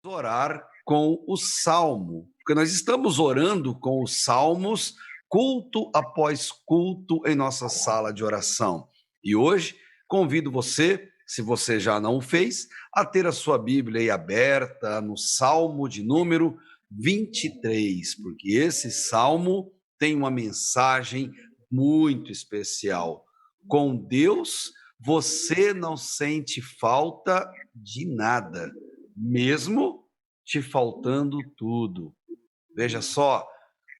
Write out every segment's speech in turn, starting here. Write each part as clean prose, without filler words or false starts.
Orar com o salmo, porque nós estamos orando com os salmos, culto após culto, em nossa sala de oração. E hoje convido você, se você já não o fez, a ter a sua Bíblia aí aberta no Salmo de número 23, porque esse salmo tem uma mensagem muito especial. Com Deus, você não sente falta de nada, mesmo te faltando tudo. Veja só,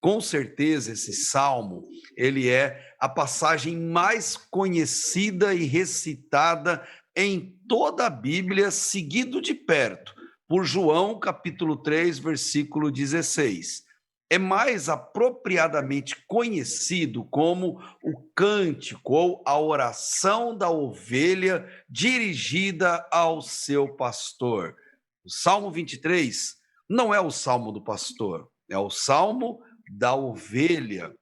com certeza esse salmo, ele é a passagem mais conhecida e recitada em toda a Bíblia, seguido de perto por João, capítulo 3, versículo 16. É mais apropriadamente conhecido como o cântico ou a oração da ovelha dirigida ao seu pastor. O Salmo 23 não é o salmo do pastor, é o salmo da ovelha.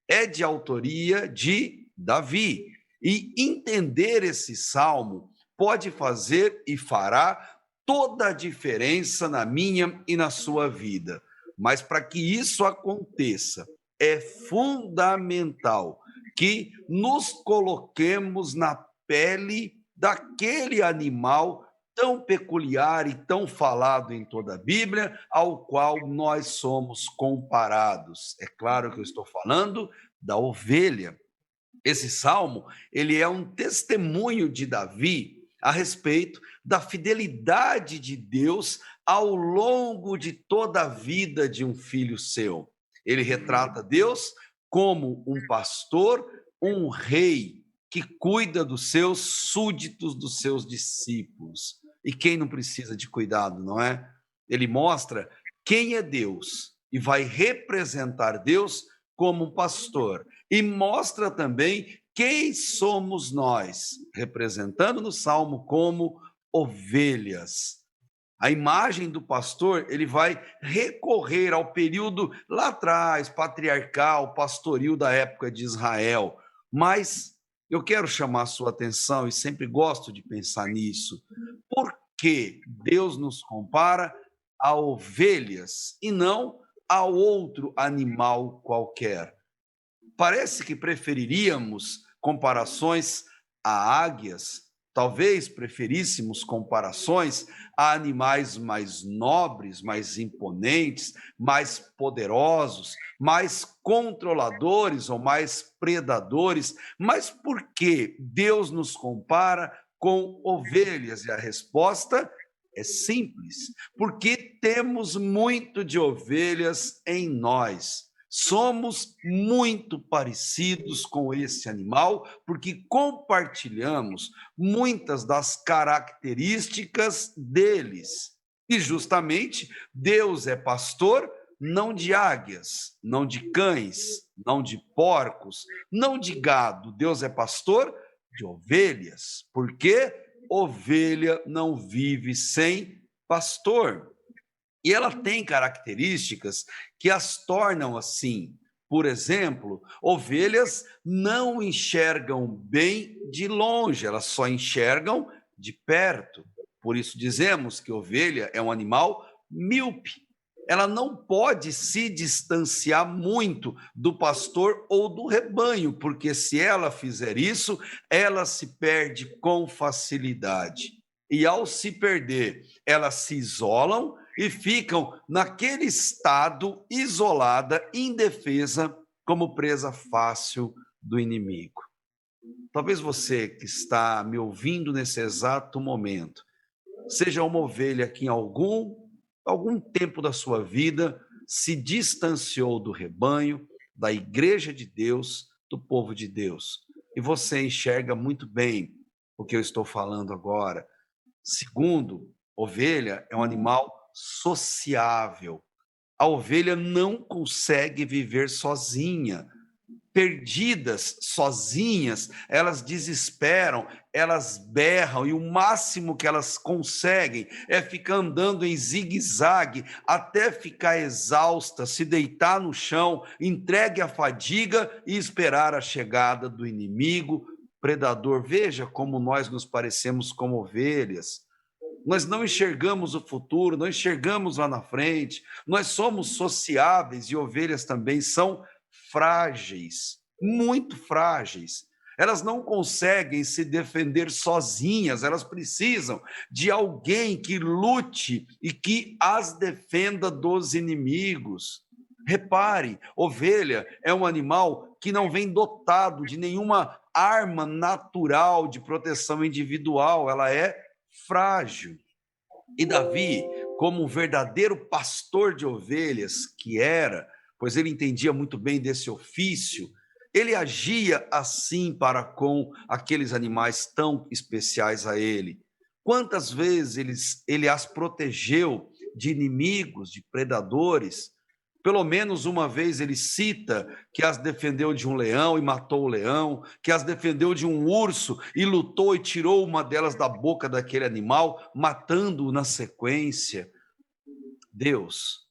É de autoria de Davi. E entender esse salmo pode fazer e fará toda a diferença na minha e na sua vida. Mas para que isso aconteça, é fundamental que nos coloquemos na pele daquele animal tão peculiar e tão falado em toda a Bíblia, ao qual nós somos comparados. É claro que eu estou falando da ovelha. Esse salmo, ele é um testemunho de Davi a respeito da fidelidade de Deus ao longo de toda a vida de um filho seu. Ele retrata Deus como um pastor, um rei que cuida dos seus súditos, dos seus discípulos. E quem não precisa de cuidado, não é? Ele mostra quem é Deus e vai representar Deus como um pastor. E mostra também quem somos nós, representando no Salmo como ovelhas. A imagem do pastor, ele vai recorrer ao período lá atrás, patriarcal, pastoril da época de Israel. Mas eu quero chamar a sua atenção, e sempre gosto de pensar nisso, por que Deus nos compara a ovelhas e não a outro animal qualquer? Parece que preferiríamos comparações a águias, talvez preferíssemos comparações a animais mais nobres, mais imponentes, mais poderosos, mais controladores ou mais predadores. Mas por que Deus nos compara com ovelhas? E a resposta é simples, porque temos muito de ovelhas em nós. Somos muito parecidos com esse animal, porque compartilhamos muitas das características deles. E justamente Deus é pastor não de águias, não de cães, não de porcos, não de gado. Deus é pastor de ovelhas, porque ovelha não vive sem pastor. E ela tem características que as tornam assim. Por exemplo, ovelhas não enxergam bem de longe, elas só enxergam de perto. Por isso dizemos que ovelha é um animal míope. Ela não pode se distanciar muito do pastor ou do rebanho, porque se ela fizer isso, ela se perde com facilidade. E ao se perder, elas se isolam e ficam naquele estado isolada, indefesa, como presa fácil do inimigo. Talvez você que está me ouvindo nesse exato momento seja uma ovelha que em algum tempo da sua vida se distanciou do rebanho, da igreja de Deus, do povo de Deus. E você enxerga muito bem o que eu estou falando agora. Segundo, ovelha é um animal sociável. A ovelha não consegue viver sozinha. Perdidas, sozinhas, elas desesperam, elas berram, e o máximo que elas conseguem é ficar andando em zigue-zague até ficar exausta, se deitar no chão, entregue à fadiga e esperar a chegada do inimigo predador. Veja como nós nos parecemos como ovelhas. Nós não enxergamos o futuro, não enxergamos lá na frente, nós somos sociáveis e ovelhas também são frágeis, muito frágeis. Elas não conseguem se defender sozinhas, elas precisam de alguém que lute e que as defenda dos inimigos. Repare, ovelha é um animal que não vem dotado de nenhuma arma natural de proteção individual, ela é frágil. E Davi, como um verdadeiro pastor de ovelhas que era, pois ele entendia muito bem desse ofício, ele agia assim para com aqueles animais tão especiais a ele. Quantas vezes ele as protegeu de inimigos, de predadores? Pelo menos uma vez ele cita que as defendeu de um leão e matou o leão, que as defendeu de um urso e lutou e tirou uma delas da boca daquele animal, matando-o na sequência. Deus,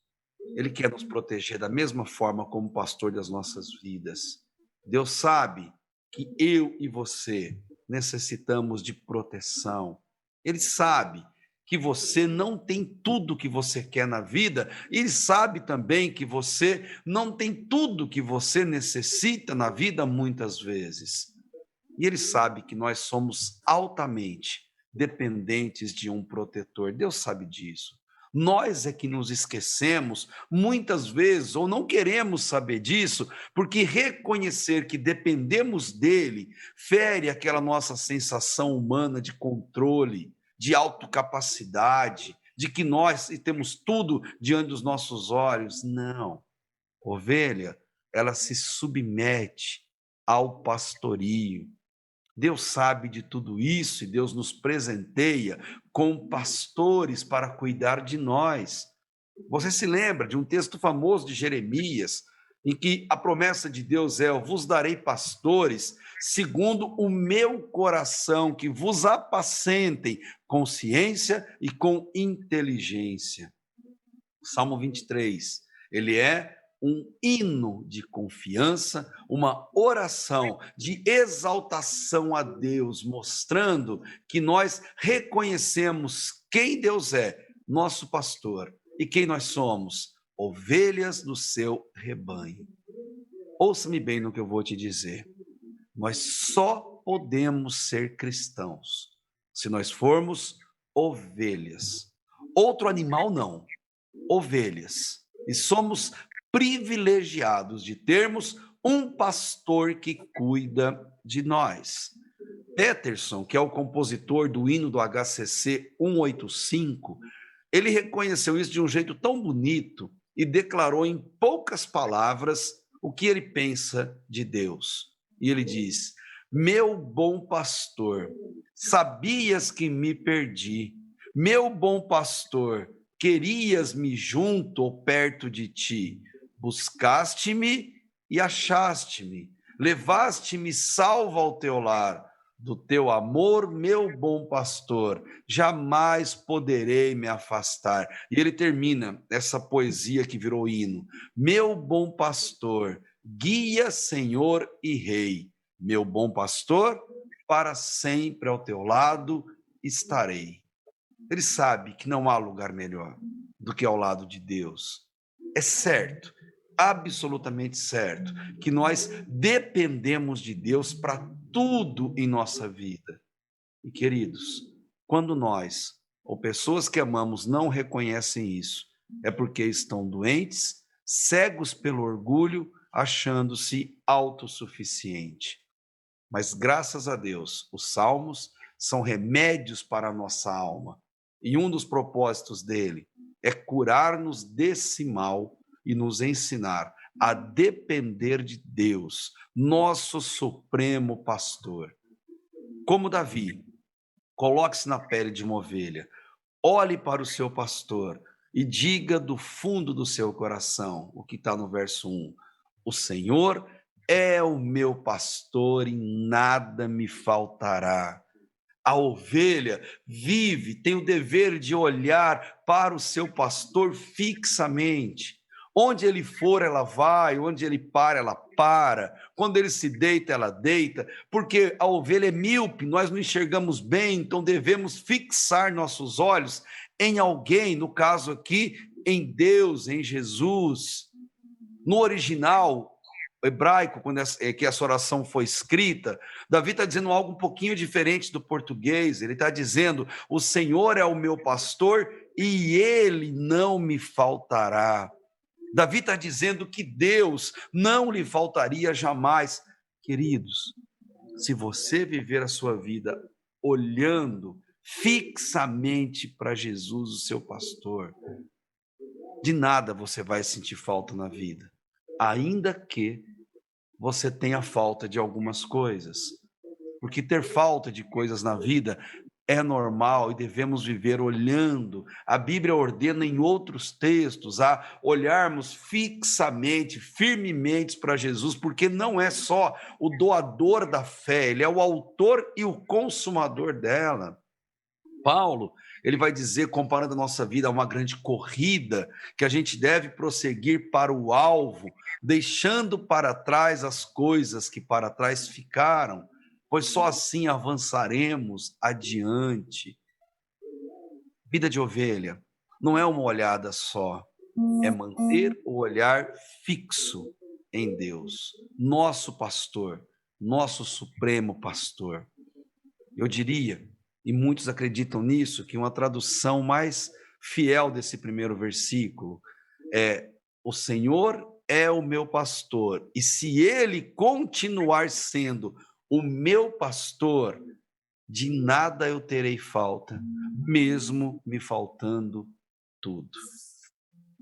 ele quer nos proteger da mesma forma como pastor das nossas vidas. Deus sabe que eu e você necessitamos de proteção. Ele sabe que você não tem tudo que você quer na vida, e ele sabe também que você não tem tudo que você necessita na vida muitas vezes. E ele sabe que nós somos altamente dependentes de um protetor. Deus sabe disso. Nós é que nos esquecemos muitas vezes, ou não queremos saber disso, porque reconhecer que dependemos dele fere aquela nossa sensação humana de controle, de autocapacidade, de que nós temos tudo diante dos nossos olhos. Não. Ovelha, ela se submete ao pastorio. Deus sabe de tudo isso e Deus nos presenteia com pastores para cuidar de nós. Você se lembra de um texto famoso de Jeremias, em que a promessa de Deus é: eu vos darei pastores segundo o meu coração, que vos apacentem com ciência e com inteligência. Salmo 23, ele é um hino de confiança, uma oração de exaltação a Deus, mostrando que nós reconhecemos quem Deus é, nosso pastor, e quem nós somos, ovelhas do seu rebanho. Ouça-me bem no que eu vou te dizer. Nós só podemos ser cristãos se nós formos ovelhas. Outro animal não, ovelhas. E somos privilegiados de termos um pastor que cuida de nós. Peterson, que é o compositor do hino do HCC 185, ele reconheceu isso de um jeito tão bonito e declarou em poucas palavras o que ele pensa de Deus. E ele diz: meu bom pastor, sabias que me perdi. Meu bom pastor, querias-me junto ou perto de ti. Buscaste-me e achaste-me. Levaste-me salvo ao teu lar. Do teu amor, meu bom pastor, jamais poderei me afastar. E ele termina essa poesia que virou hino. Meu bom pastor, guia, Senhor e Rei. Meu bom pastor, para sempre ao teu lado estarei. Ele sabe que não há lugar melhor do que ao lado de Deus. É certo, absolutamente certo, que nós dependemos de Deus para tudo em nossa vida. E, queridos, quando nós ou pessoas que amamos não reconhecem isso, é porque estão doentes, cegos pelo orgulho, achando-se autossuficiente. Mas, graças a Deus, os salmos são remédios para a nossa alma. E um dos propósitos dele é curar-nos desse mal e nos ensinar a depender de Deus, nosso supremo pastor. Como Davi, coloque-se na pele de uma ovelha, olhe para o seu pastor e diga do fundo do seu coração o que está no verso 1. O Senhor é o meu pastor e nada me faltará. A ovelha vive, tem o dever de olhar para o seu pastor fixamente. Onde ele for, ela vai, onde ele para, ela para. Quando ele se deita, ela deita, porque a ovelha é míope, nós não enxergamos bem, então devemos fixar nossos olhos em alguém, no caso aqui, em Deus, em Jesus. No original hebraico, quando que essa oração foi escrita, Davi está dizendo algo um pouquinho diferente do português. Ele está dizendo: o Senhor é o meu pastor e ele não me faltará. Davi está dizendo que Deus não lhe faltaria jamais. Queridos, se você viver a sua vida olhando fixamente para Jesus, o seu pastor, de nada você vai sentir falta na vida, ainda que você tenha falta de algumas coisas, porque ter falta de coisas na vida é normal e devemos viver olhando. A Bíblia ordena em outros textos a olharmos fixamente, firmemente para Jesus, porque não é só o doador da fé, ele é o autor e o consumador dela. Paulo, ele vai dizer, comparando a nossa vida a uma grande corrida, que a gente deve prosseguir para o alvo, deixando para trás as coisas que para trás ficaram, pois só assim avançaremos adiante. Vida de ovelha não é uma olhada só, é manter o olhar fixo em Deus, nosso pastor, nosso supremo pastor. Eu diria, e muitos acreditam nisso, que uma tradução mais fiel desse primeiro versículo é: o Senhor é o meu pastor, e se ele continuar sendo o meu pastor, de nada eu terei falta, mesmo me faltando tudo.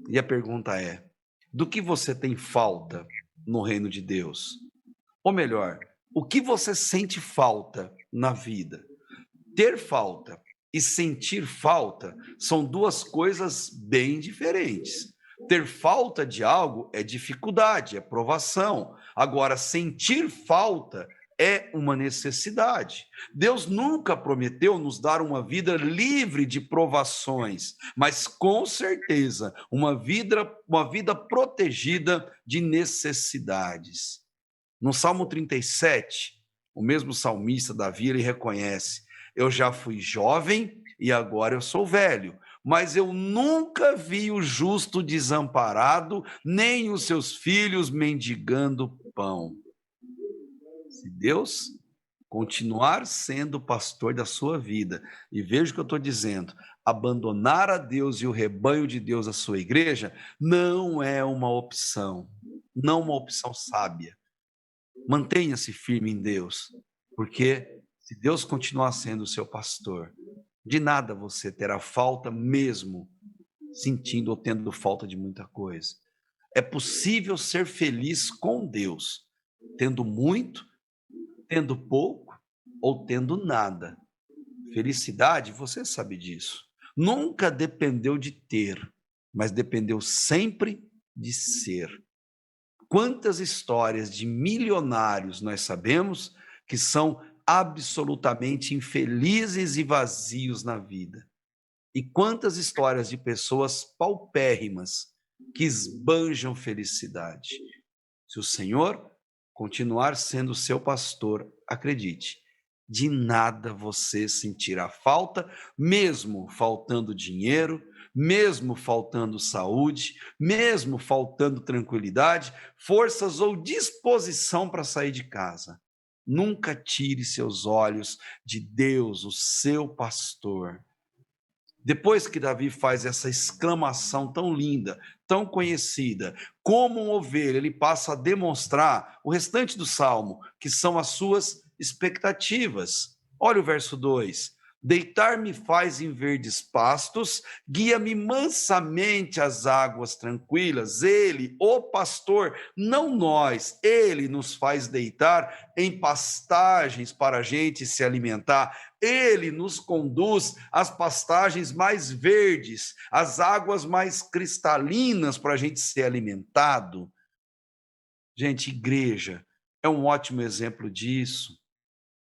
E a pergunta é: do que você tem falta no reino de Deus? Ou melhor, o que você sente falta na vida? Ter falta e sentir falta são duas coisas bem diferentes. Ter falta de algo é dificuldade, é provação. Agora, sentir falta é uma necessidade. Deus nunca prometeu nos dar uma vida livre de provações, mas com certeza uma vida protegida de necessidades. No Salmo 37, o mesmo salmista Davi, ele reconhece: eu já fui jovem e agora eu sou velho, mas eu nunca vi o justo desamparado, nem os seus filhos mendigando pão. Se Deus continuar sendo o pastor da sua vida, e veja o que eu estou dizendo, abandonar a Deus e o rebanho de Deus, a sua igreja, não é uma opção, não uma opção sábia. Mantenha-se firme em Deus, porque se Deus continuar sendo o seu pastor, de nada você terá falta, mesmo sentindo ou tendo falta de muita coisa. É possível ser feliz com Deus, tendo muito, tendo pouco ou tendo nada. Felicidade, você sabe disso, nunca dependeu de ter, mas dependeu sempre de ser. Quantas histórias de milionários nós sabemos que são absolutamente infelizes e vazios na vida? E quantas histórias de pessoas paupérrimas que esbanjam felicidade? Se o Senhor continuar sendo seu pastor, acredite, de nada você sentirá falta, mesmo faltando dinheiro, mesmo faltando saúde, mesmo faltando tranquilidade, forças ou disposição para sair de casa. Nunca tire seus olhos de Deus, o seu pastor. Depois que Davi faz essa exclamação tão linda, tão conhecida, como uma ovelha, ele passa a demonstrar o restante do salmo, que são as suas expectativas. Olha o verso 2: deitar-me faz em verdes pastos, guia-me mansamente às águas tranquilas. Ele, o pastor, não nós, ele nos faz deitar em pastagens para a gente se alimentar. Ele nos conduz às pastagens mais verdes, às águas mais cristalinas para a gente ser alimentado. Gente, igreja é um ótimo exemplo disso.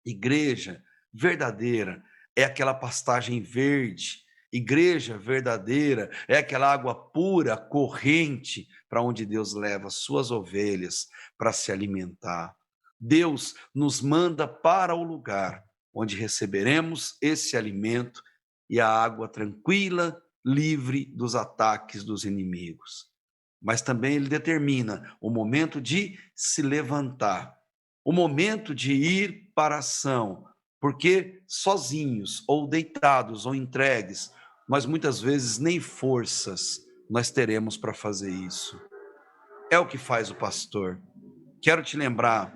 Igreja verdadeira é aquela pastagem verde Igreja verdadeira é aquela água pura, corrente, para onde Deus leva suas ovelhas para se alimentar. Deus nos manda para o lugar onde receberemos esse alimento e a água tranquila, livre dos ataques dos inimigos. Mas também ele determina o momento de se levantar, o momento de ir para a ação, porque sozinhos, ou deitados, ou entregues, nós muitas vezes nem forças nós teremos para fazer isso. É o que faz o pastor. Quero te lembrar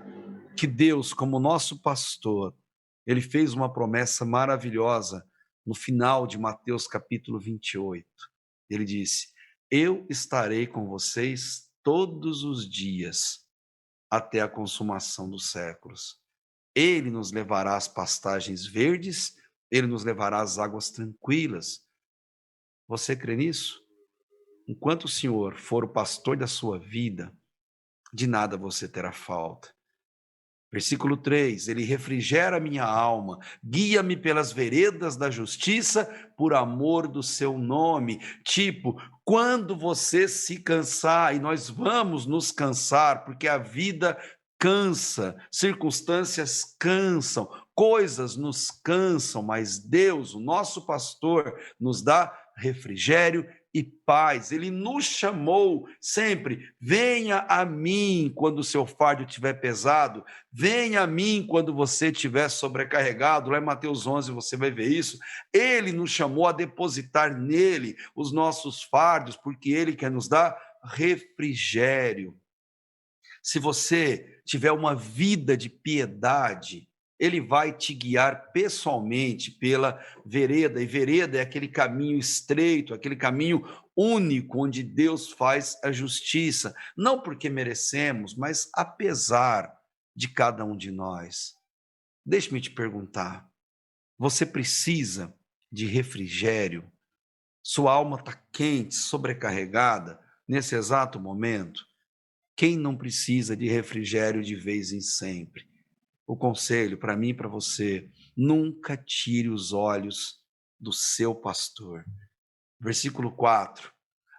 que Deus, como nosso pastor, ele fez uma promessa maravilhosa no final de Mateus capítulo 28. Ele disse: eu estarei com vocês todos os dias até a consumação dos séculos. Ele nos levará às pastagens verdes, ele nos levará às águas tranquilas. Você crê nisso? Enquanto o Senhor for o pastor da sua vida, de nada você terá falta. Versículo 3, ele refrigera minha alma, guia-me pelas veredas da justiça, por amor do seu nome. Tipo, quando você se cansar, e nós vamos nos cansar, porque a vida cansa, circunstâncias cansam, coisas nos cansam, mas Deus, o nosso pastor, nos dá refrigério e paz. Ele nos chamou sempre: venha a mim quando o seu fardo estiver pesado, venha a mim quando você estiver sobrecarregado. Lá em Mateus 11 você vai ver isso. Ele nos chamou a depositar nele os nossos fardos, porque ele quer nos dar refrigério. Se você tiver uma vida de piedade, ele vai te guiar pessoalmente pela vereda, e vereda é aquele caminho estreito, aquele caminho único onde Deus faz a justiça, não porque merecemos, mas apesar de cada um de nós. Deixe-me te perguntar, você precisa de refrigério? Sua alma está quente, sobrecarregada nesse exato momento? Quem não precisa de refrigério de vez em sempre? O conselho para mim e para você: nunca tire os olhos do seu pastor. Versículo 4.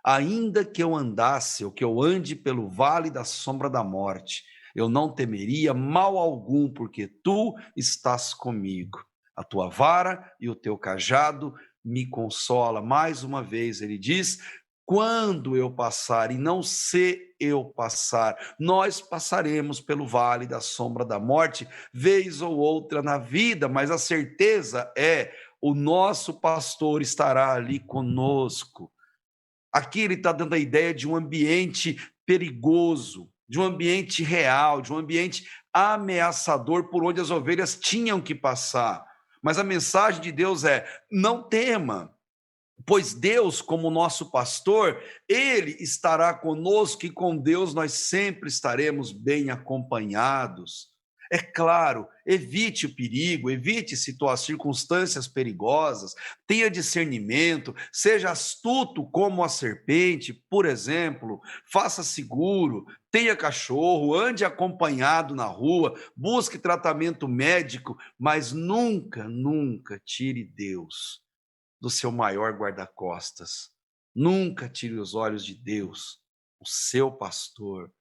Ainda que eu andasse, ou que eu ande pelo vale da sombra da morte, eu não temeria mal algum, porque tu estás comigo. A tua vara e o teu cajado me consola. Mais uma vez ele diz: quando eu passar, e não se eu passar, nós passaremos pelo vale da sombra da morte, vez ou outra na vida, mas a certeza é: o nosso pastor estará ali conosco. Aqui ele está dando a ideia de um ambiente perigoso, de um ambiente real, de um ambiente ameaçador por onde as ovelhas tinham que passar. Mas a mensagem de Deus é: não tema, pois Deus, como nosso pastor, ele estará conosco, e com Deus nós sempre estaremos bem acompanhados. É claro, evite o perigo, evite circunstâncias perigosas, tenha discernimento, seja astuto como a serpente, por exemplo, faça seguro, tenha cachorro, ande acompanhado na rua, busque tratamento médico, mas nunca, nunca tire Deus do seu maior guarda-costas. Nunca tire os olhos de Deus, o seu pastor.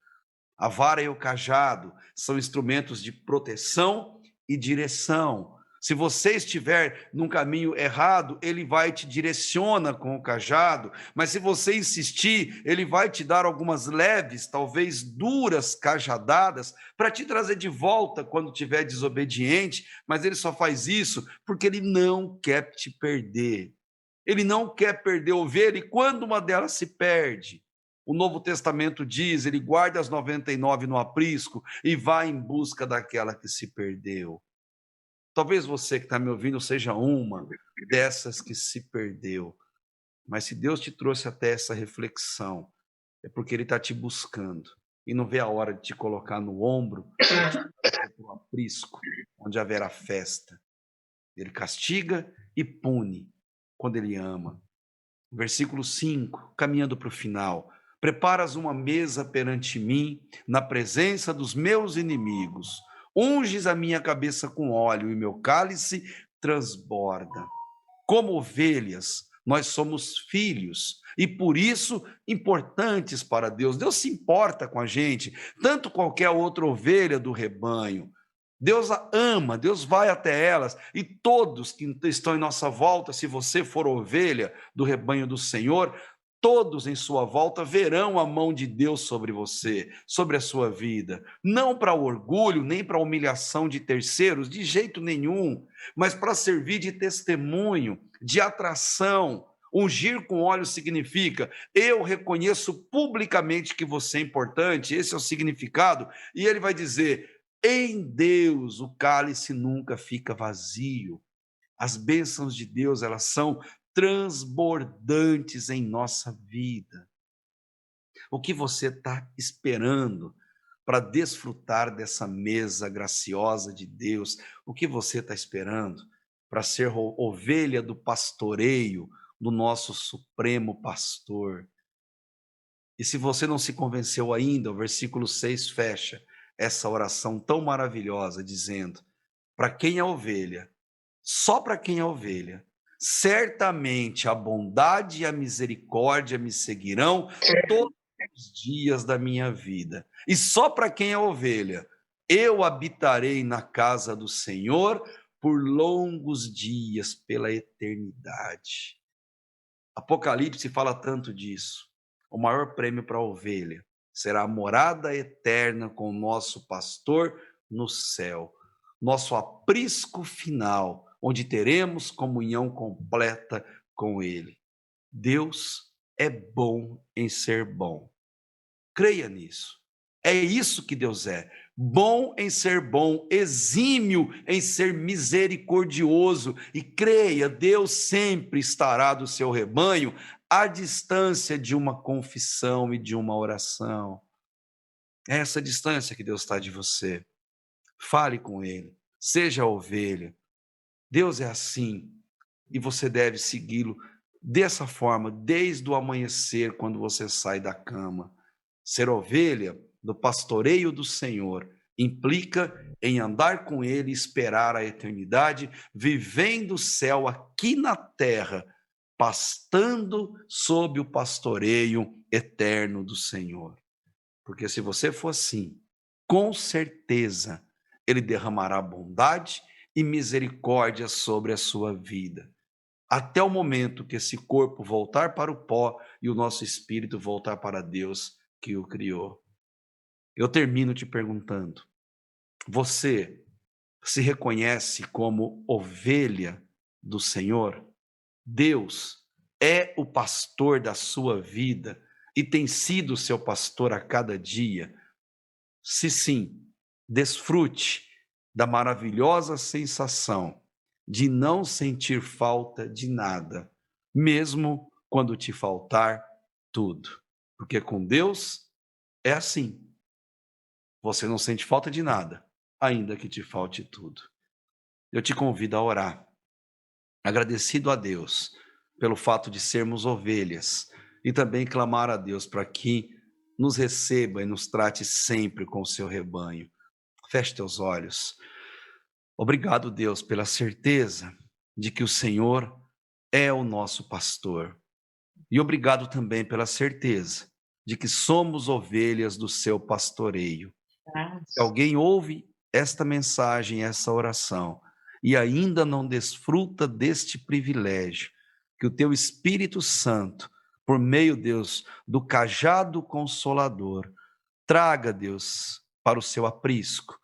A vara e o cajado são instrumentos de proteção e direção. Se você estiver num caminho errado, ele vai te direciona com o cajado, mas se você insistir, ele vai te dar algumas leves, talvez duras cajadadas para te trazer de volta quando estiver desobediente, mas ele só faz isso porque ele não quer te perder. Ele não quer perder a ovelha, e quando uma delas se perde, o Novo Testamento diz: ele guarda as 99 no aprisco e vai em busca daquela que se perdeu. Talvez você que está me ouvindo seja uma dessas que se perdeu, mas se Deus te trouxe até essa reflexão, é porque ele está te buscando e não vê a hora de te colocar no ombro para o aprisco, onde haverá festa. Ele castiga e pune quando ele ama. Versículo 5, caminhando para o final: preparas uma mesa perante mim, na presença dos meus inimigos, unges a minha cabeça com óleo, e meu cálice transborda. Como ovelhas, nós somos filhos e por isso importantes para Deus. Deus se importa com a gente, tanto qualquer outra ovelha do rebanho. Deus a ama, Deus vai até elas, e todos que estão em nossa volta, se você for ovelha do rebanho do Senhor, todos em sua volta verão a mão de Deus sobre você, sobre a sua vida, não para o orgulho, nem para a humilhação de terceiros, de jeito nenhum, mas para servir de testemunho, de atração. Ungir com óleo significa: eu reconheço publicamente que você é importante, esse é o significado, e ele vai dizer: em Deus o cálice nunca fica vazio. As bênçãos de Deus, elas são transbordantes em nossa vida. O que você está esperando para desfrutar dessa mesa graciosa de Deus? O que você está esperando para ser ovelha do pastoreio do nosso Supremo Pastor? E se você não se convenceu ainda, o versículo 6 fecha essa oração tão maravilhosa, dizendo: para quem é ovelha, só para quem é ovelha, certamente a bondade e a misericórdia me seguirão todos os dias da minha vida. E só para quem é ovelha, eu habitarei na casa do Senhor por longos dias, pela eternidade. Apocalipse fala tanto disso. O maior prêmio para a ovelha será a morada eterna com o nosso pastor no céu, nosso aprisco final, onde teremos comunhão completa com ele. Deus é bom em ser bom. Creia nisso. É isso que Deus é. Bom em ser bom, exímio em ser misericordioso. E creia, Deus sempre estará do seu rebanho à distância de uma confissão e de uma oração. É essa distância que Deus está de você. Fale com Ele, seja a ovelha. Deus é assim e você deve segui-lo dessa forma, desde o amanhecer, quando você sai da cama. Ser ovelha do pastoreio do Senhor implica em andar com Ele e esperar a eternidade, vivendo o céu aqui na terra, pastando sob o pastoreio eterno do Senhor. Porque se você for assim, com certeza Ele derramará bondade e misericórdia sobre a sua vida, até o momento que esse corpo voltar para o pó e o nosso espírito voltar para Deus que o criou. Eu termino te perguntando: você se reconhece como ovelha do Senhor? Deus é o pastor da sua vida e tem sido seu pastor a cada dia? Se sim, desfrute da maravilhosa sensação de não sentir falta de nada, mesmo quando te faltar tudo. Porque com Deus é assim. Você não sente falta de nada, ainda que te falte tudo. Eu te convido a orar, agradecido a Deus pelo fato de sermos ovelhas, e também clamar a Deus para que nos receba e nos trate sempre com o seu rebanho. Feche teus olhos. Obrigado, Deus, pela certeza de que o Senhor é o nosso pastor. E obrigado também pela certeza de que somos ovelhas do seu pastoreio. Se alguém ouve esta mensagem, essa oração, e ainda não desfruta deste privilégio, que o teu Espírito Santo, por meio, Deus, do cajado consolador, traga, Deus, para o seu aprisco.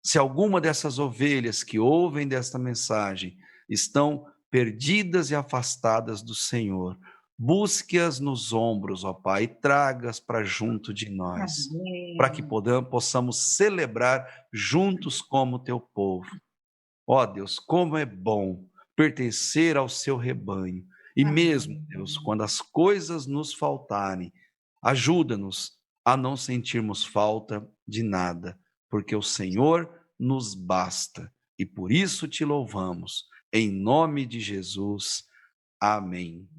Se alguma dessas ovelhas que ouvem desta mensagem estão perdidas e afastadas do Senhor, busque-as nos ombros, ó Pai, e traga-as para junto de nós, para que possamos celebrar juntos como teu povo. Ó Deus, como é bom pertencer ao seu rebanho. E mesmo, Deus, quando as coisas nos faltarem, ajuda-nos a não sentirmos falta de nada, porque o Senhor nos basta. E por isso te louvamos. Em nome de Jesus. Amém.